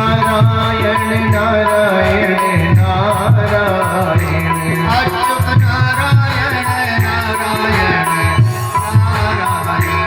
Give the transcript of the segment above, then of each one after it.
नारायण नारायण नारायण अच्युत नारायण नारायण नारायण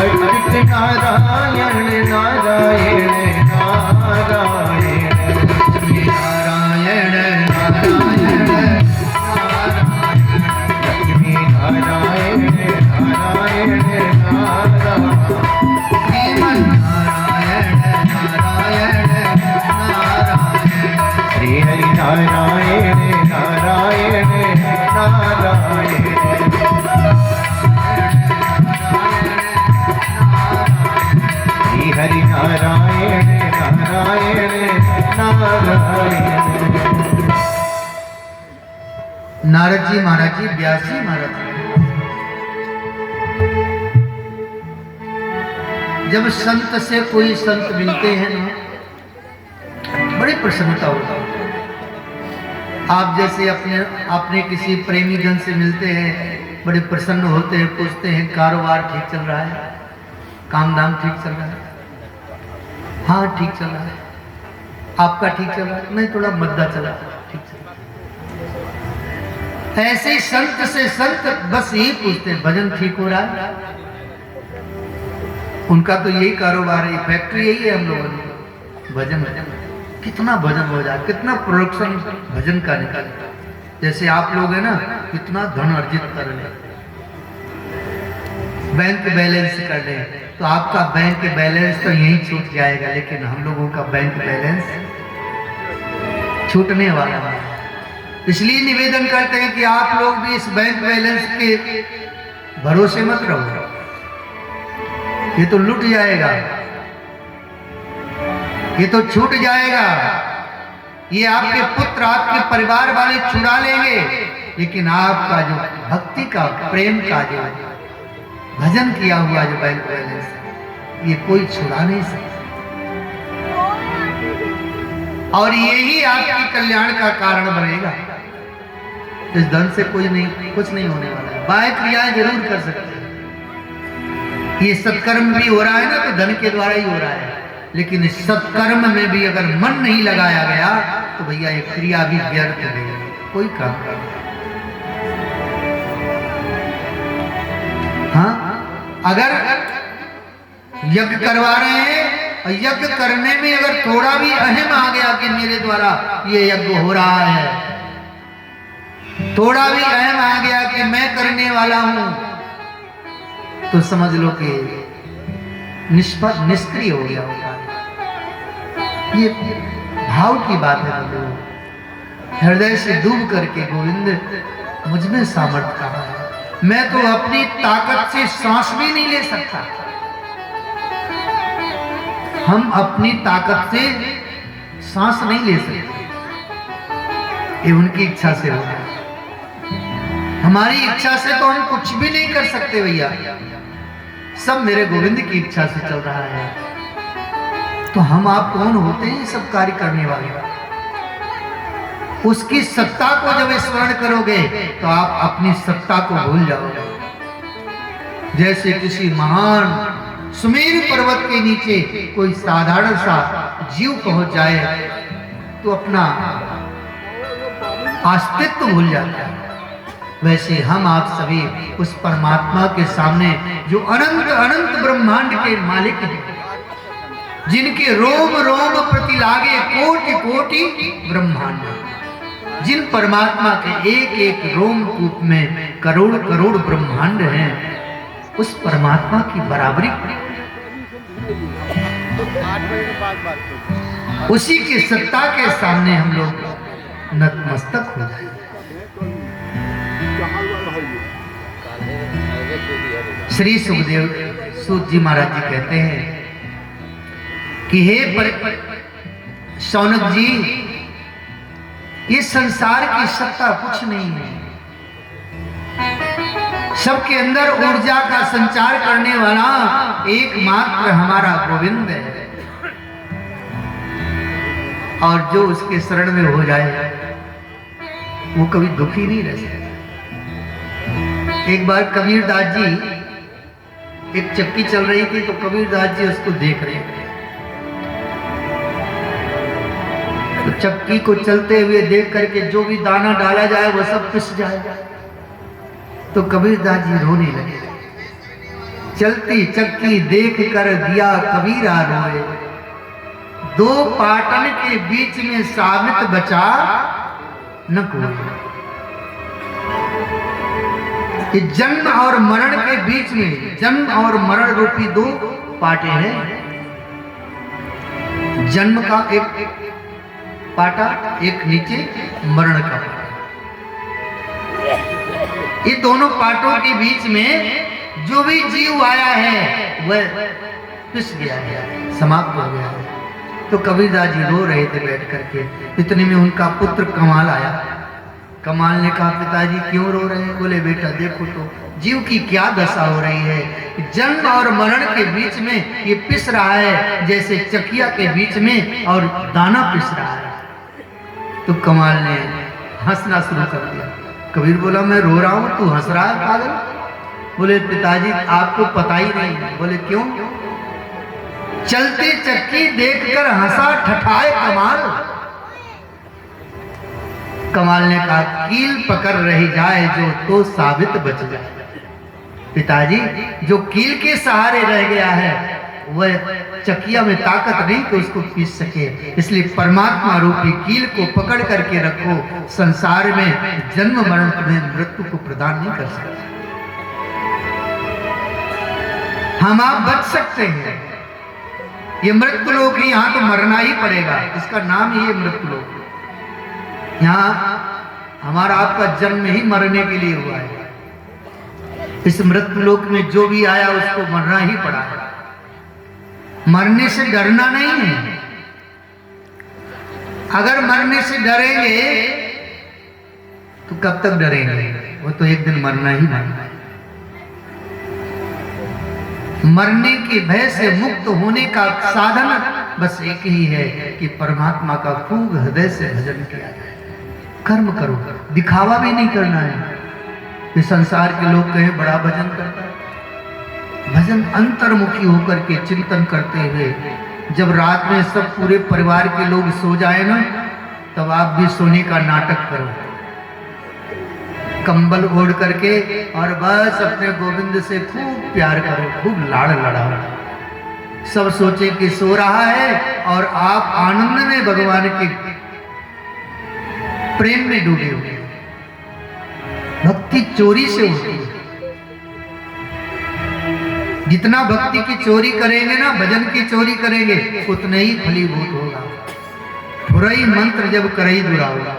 अच्युत नारायण नारायण नारायण नारायण नारायण नारायण नारायण नारायण श्रीमन नारायण नारायण नारायण श्री हरि नारायण नारायण नारायण श्री हरि नारायण नारायण नारायण। नारद जी महाराज जी व्यास जी महाराज जी जब संत से कोई संत मिलते हैं ना बड़ी प्रसन्नता होती है। आप जैसे अपने किसी प्रेमी जन से मिलते हैं बड़े प्रसन्न होते हैं, पूछते हैं कारोबार ठीक चल रहा है, काम धाम ठीक चल रहा है? हाँ ठीक चल रहा है। आपका ठीक चल रहा है? नहीं थोड़ा मद्दा चला, ठीक चल रहा है। ऐसे ही संत से संत बस यही पूछते हैं भजन ठीक हो रहा है? उनका तो यही कारोबार है, फैक्ट्री यही है हम लोगों की। भजन कितना भजन हो जाए, कितना प्रोडक्शन भजन का निकाले। जैसे आप लोग हैं ना कितना धन अर्जित कर रहे हैं, बैंक बैलेंस कर रहे हैं, तो आपका बैंक बैलेंस तो यही छूट जाएगा, लेकिन हम लोगों का बैंक बैलेंस छूटने वाला है। इसलिए निवेदन करते हैं कि आप लोग भी इस बैंक बैलेंस के भरोसे मत रहो, ये तो लुट जाएगा, ये तो छूट जाएगा, ये आपके पुत्र आपके परिवार वाले छुड़ा लेंगे, लेकिन आपका जो भक्ति का प्रेम का जो भजन किया हुआ जो बैंक बैलेंस ये कोई छुड़ा नहीं सकता। और यही आपके कल्याण का कारण बनेगा। इस धन से कोई नहीं, कुछ नहीं होने वाला है। बाह्य क्रियाएं जरूर कर सकते हैं, ये सत्कर्म भी हो रहा है ना तो धन के द्वारा ही हो रहा है, लेकिन इस सत्कर्म में भी अगर मन नहीं लगाया गया तो भैया ये क्रिया भी व्यर्थ है, कोई काम नहीं। हाँ अगर यज्ञ करवा रहे हैं और यज्ञ करने में अगर थोड़ा भी अहम आ गया कि मेरे द्वारा ये यज्ञ हो रहा है, थोड़ा भी अहम आ गया कि मैं करने वाला हूं, तो समझ लो कि निष्क्रिय हो गया होगा। ये भाव की बात है बंधु, हृदय से डूब करके गोविंद मुझ में सामर्थ्य कहाँ है, मैं तो अपनी ताकत से सांस भी नहीं ले सकता। हम अपनी ताकत से सांस नहीं ले सकते, ये उनकी इच्छा से होगा। हमारी इच्छा से तो हम कुछ भी नहीं कर सकते भैया, सब मेरे गोविंद की इच्छा से चल रहा है। तो हम आप कौन होते हैं सब कार्य करने वाले? उसकी सत्ता को जब स्मरण करोगे तो आप अपनी सत्ता को भूल जाओगे। जैसे किसी महान सुमेर पर्वत के नीचे कोई साधारण सा जीव पहुंच जाए तो अपना अस्तित्व भूल जाता है, वैसे हम आप सभी उस परमात्मा के सामने जो अनंत अनंत ब्रह्मांड के मालिक हैं, जिनके रोम रोम प्रति लागे कोटि कोटि ब्रह्मांड, जिन परमात्मा के एक एक रोम कूप में करोड़ करोड़ ब्रह्मांड हैं, उस परमात्मा की बराबरी उसी की सत्ता के सामने हम लोग नतमस्तक हो जाएंगे। श्री सुखदेव सूत जी महाराज जी कहते हैं कि हे शौनक जी, ये संसार की सत्ता कुछ नहीं है, सबके अंदर ऊर्जा का संचार करने वाला एकमात्र हमारा गोविंद है, और जो उसके शरण में हो जाए वो कभी दुखी नहीं रह सकता। एक बार कबीरदास जी, एक चक्की चल रही थी तो कबीरदास जी उसको देख रहे थे, तो चक्की को चलते हुए देख करके जो भी दाना डाला जाए वो सब पिस जाएगा। तो कबीरदास जी रोने लगे। चलती चक्की देख कर दिया कबीरा रोए, दो पाटन के बीच में साबित बचा न कोई। कि जन्म और मरण के बीच में, जन्म और मरण रूपी दो पाटे हैं। जन्म का एक पाटा, एक नीचे मरण का पाटा। ये दोनों पाटों के बीच में जो भी जीव आया है वह पिस गया है, समाप्त हो गया है। तो कबीरदास जी रो रहे थे बैठ करके। इतने में उनका पुत्र कमाल आया। कमाल ने कहा, पिताजी क्यों रो रहे हैं? बोले, बेटा देखो तो जीव की क्या दशा हो रही है। जन्म और मरण के बीच में ये पिस रहा है जैसे चकिया के बीच में और दाना पिस रहा है। तो कमाल ने हंसना शुरू कर दिया। कबीर बोला, मैं रो रहा हूं, तू हंस रहा है पागल? बोले, पिताजी आपको पता ही नहीं। बोले, क्यों? चलती चक्की देखकर हंसा ठठाए कमाल। कमाल ने कहा, कील पकड़ रही जाए जो तो साबित बच जाए। पिताजी, जो कील के सहारे रह गया है वह चकिया में ताकत नहीं कि उसको पीस सके। इसलिए परमात्मा रूपी कील को पकड़ करके रखो। संसार में जन्म मरण तुम्हें मृत्यु को प्रदान नहीं कर सकते। हम आप बच सकते हैं। ये मृत्यु लोक ही, यहां तो मरना ही पड़ेगा। इसका नाम ही है मृत्यु लोक। यहाँ हमारा आपका जन्म ही मरने के लिए हुआ है। इस मृत्यु लोक में जो भी आया उसको मरना ही पड़ा है। मरने से डरना नहीं है। अगर मरने से डरेंगे तो कब तक डरेंगे? वो तो एक दिन मरना ही मरना है। मरने के भय से मुक्त होने का साधन बस एक ही है कि परमात्मा का खूब हृदय से भजन किया जाए। कर्म करो, दिखावा भी नहीं करना है। ये संसार के लोग कहें बड़ा भजन करता है। भजन अंतर्मुखी होकर के चिंतन करते हुए, जब रात में सब पूरे परिवार के लोग सो जाए ना, तब आप भी सोने का नाटक करो। कंबल ओढ़ करके और बस अपने गोविंद से खूब प्यार करो, खूब लाड़ लड़ाओ। सब सोचे कि सो रहा है और आप आनंद में भगवान के प्रेम में डूबे हुए। भक्ति चोरी से होती है। जितना भक्ति की चोरी करेंगे ना, भजन की चोरी करेंगे, उतने ही फलीभूत होगा। बुराई मंत्र जब करई दुरा होगा।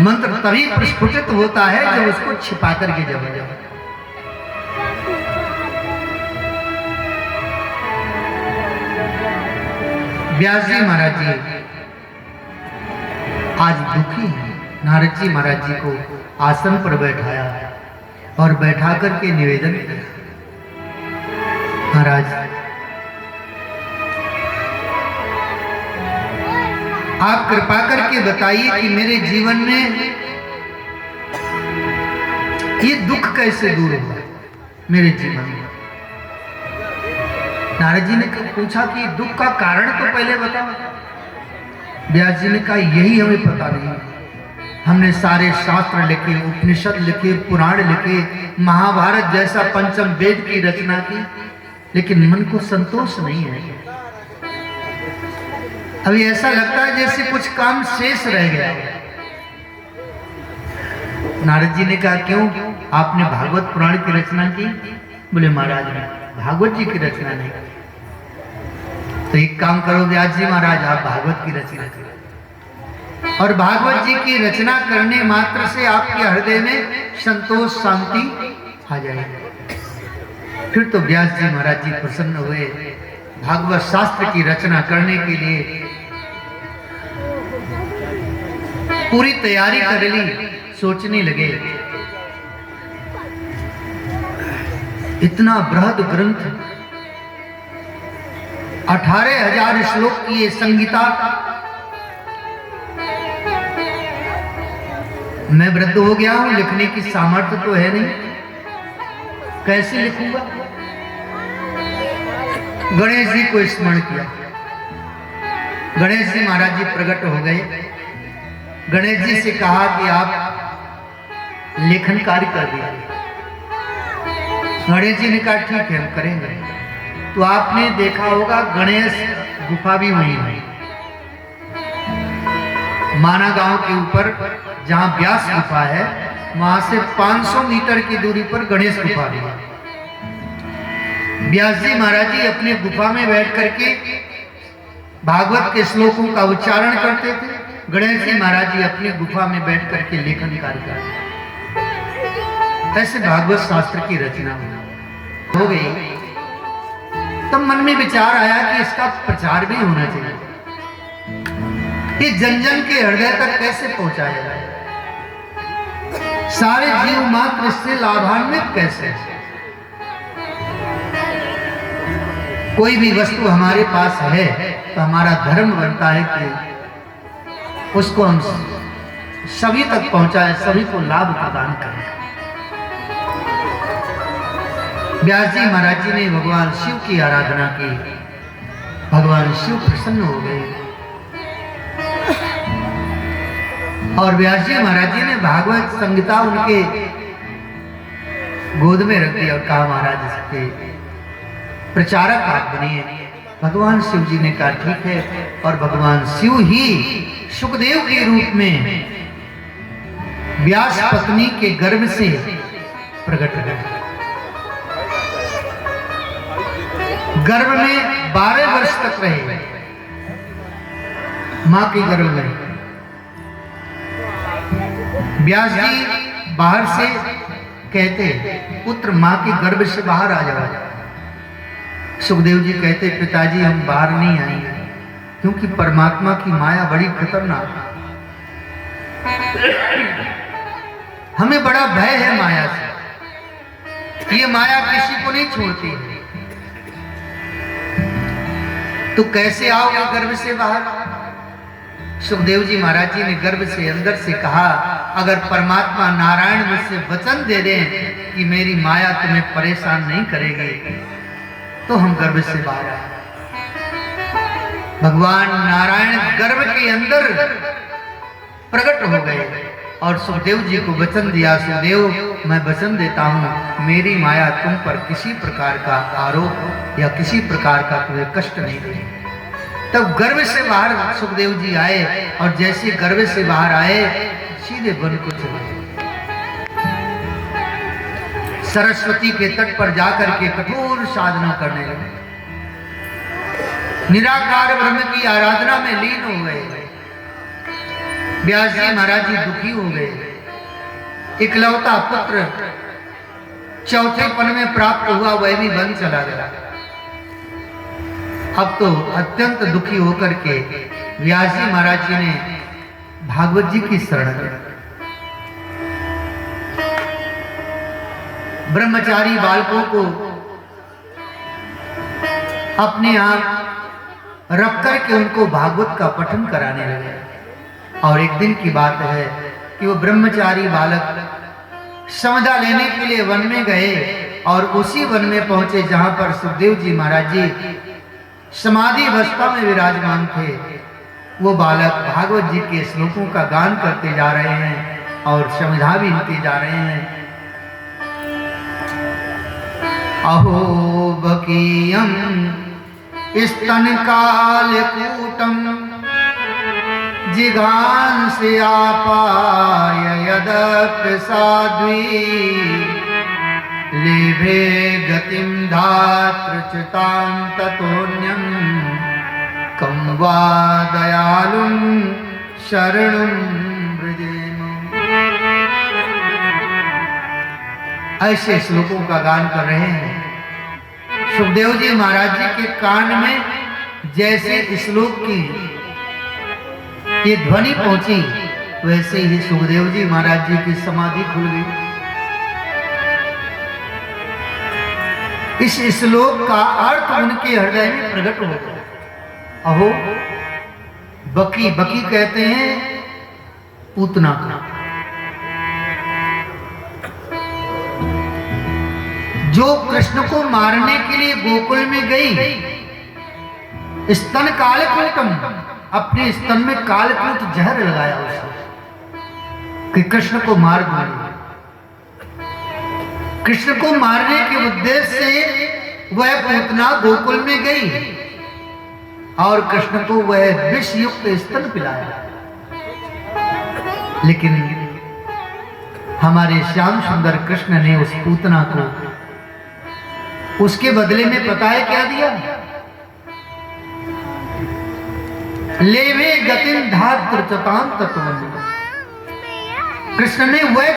मंत्र तभी प्रस्फुटित होता है जब उसको छिपा करके जब जाओ। व्यास जी महाराज जी आज दुखी हैं। नारद जी महाराज जी को आसन पर बैठाया और बैठा करके निवेदन किया, महाराज आप कृपा करके बताइए कि मेरे जीवन में ये दुख कैसे दूर होगा मेरे जीवन में। नारद जी ने पूछा कि दुख का कारण तो पहले बताओ। व्यास जी ने कहा, यही हमें पता नहीं। हमने सारे शास्त्र लिखे, उपनिषद लिखे, पुराण लिखे, महाभारत जैसा पंचम वेद की रचना की, लेकिन मन को संतोष नहीं है। अभी ऐसा लगता है जैसे कुछ काम शेष रह गया। नारद जी ने कहा, क्यों? आपने भागवत पुराण की रचना की? बोले, महाराज भागवत जी की रचना नहीं। तो एक काम करो व्यास जी महाराज, आप भागवत की रचना करो और भागवत जी की रचना करने मात्र से आपके हृदय में संतोष शांति आ जाएगी। फिर तो व्यास जी महाराज जी प्रसन्न हुए। भागवत शास्त्र की रचना करने के लिए पूरी तैयारी कर ली। सोचने लगे, इतना बृहद ग्रंथ, 18,000 श्लोक की ये संहिता, मैं वृद्ध हो गया हूं, लिखने की सामर्थ्य तो है नहीं, कैसे लिखूंगा? गणेश जी को स्मरण किया, गणेश जी महाराज जी प्रकट हो गए। गणेश जी से कहा कि आप लेखन कार्य कर दीजिए। गणेश जी ने कहा ठीक है हम करेंगे। तो आपने देखा होगा गणेश गुफा भी वहीं है, माना गांव के ऊपर जहां व्यास गुफा है, वहां से 500 मीटर की दूरी पर गणेश गुफा भी है। व्यास जी महाराज जी अपने गुफा में बैठ करके भागवत के श्लोकों का उच्चारण करते थे। गणेश जी महाराज जी अपनी गुफा में बैठ करके लेखन कार्य करते। ऐसे भागवत शास्त्र की रचना हो गई। तब मन में विचार आया कि इसका प्रचार भी होना चाहिए, कि जन जन के हृदय तक कैसे पहुंचाया जाए, सारे जीव मात्र इससे लाभान्वित कैसे। कोई भी वस्तु हमारे पास है तो हमारा धर्म बनता है कि उसको हम सभी तक पहुंचाए, सभी को लाभ प्रदान करें। व्यास जी महाराज जी ने भगवान शिव की आराधना की। भगवान शिव प्रसन्न हो गए और व्यास जी महाराज जी ने भागवत संहिता उनके गोद में रख दी और कहा महाराज इसके प्रचारक आप बनिए। भगवान शिव जी ने कहा ठीक है, और भगवान शिव ही सुखदेव के रूप में व्यास पत्नी के गर्भ से प्रकट हुए। गर्भ में 12 वर्ष तक रहे, मां के गर्भ में। व्यास जी बाहर से कहते पुत्र मां के गर्भ से बाहर आ जाओ। सुखदेव जी कहते पिताजी हम बाहर नहीं आएंगे, क्योंकि परमात्मा की माया बड़ी खतरनाक है, हमें बड़ा भय है माया से, ये माया किसी को नहीं छोड़ती है। तो कैसे आओगे गर्भ से बाहर? सुखदेव जी महाराज जी ने गर्भ से अंदर से कहा अगर परमात्मा नारायण मुझसे वचन दे दें कि मेरी माया तुम्हें परेशान नहीं करेगी तो हम गर्भ से बाहर आए। भगवान नारायण गर्भ के अंदर प्रकट हो गए और सुखदेव जी को वचन दिया, सुखदेव मैं वचन देता हूं मेरी माया तुम पर किसी प्रकार का आरोप या किसी प्रकार का तुम्हें कष्ट नहीं देगी। तब गर्भ से बाहर सुखदेव जी आए और जैसे गर्भ से बाहर आए सीधे वन को चले। सरस्वती के तट पर जाकर के कठोर साधना करने लगे, निराकार ब्रह्म की आराधना में लीन हो गए। व्यास जी महाराज जी दुखी हो गए। इकलौता पुत्र चौथे पन में प्राप्त हुआ वह भी वन चला गया। अब तो अत्यंत दुखी होकर के व्यास जी महाराज जी ने भागवत जी की शरण ली। ब्रह्मचारी बालकों को अपने आप रख करके उनको भागवत का पठन कराने लगे। और एक दिन की बात है कि वो ब्रह्मचारी बालक समझा लेने के लिए वन में गए और उसी वन में पहुंचे जहां पर सुखदेव जी महाराज जी समाधि अवस्था में विराजमान थे। वो बालक भागवत जी के श्लोकों का गान करते जा रहे हैं और समझा भी लेते जा रहे हैं। अहो बकीयम स्तन कालकूटम जिघांस्य आपाय यदप्रसाद्वी लेभे गतिम धातृच्युतां ततोऽन्यं कं वा दयालुं शरणं व्रजेम। ऐसे श्लोकों का गान कर रहे हैं। सुखदेव जी महाराज जी के कान में जैसे श्लोक की ये ध्वनि पहुंची वैसे ही सुखदेव जी महाराज जी की समाधि खुल गई। इस श्लोक का अर्थ उनके हृदय में प्रकट हो गया। अहो बकी, बकी कहते हैं पूतना का, जो कृष्ण को मारने के लिए गोकुल में गई। स्तन कालकूटम अपने स्तन में कालकूट जहर लगाया उसने कि कृष्ण को मार दो। कृष्ण को मारने के उद्देश्य से वह पूतना गोकुल में गई और कृष्ण को वह विष युक्त स्तन पिलाया। लेकिन हमारे श्याम सुंदर कृष्ण ने उस पूतना को उसके बदले में पता है क्या दिया? लेवे गतिम धात्र चताम तत्व। कृष्ण ने वह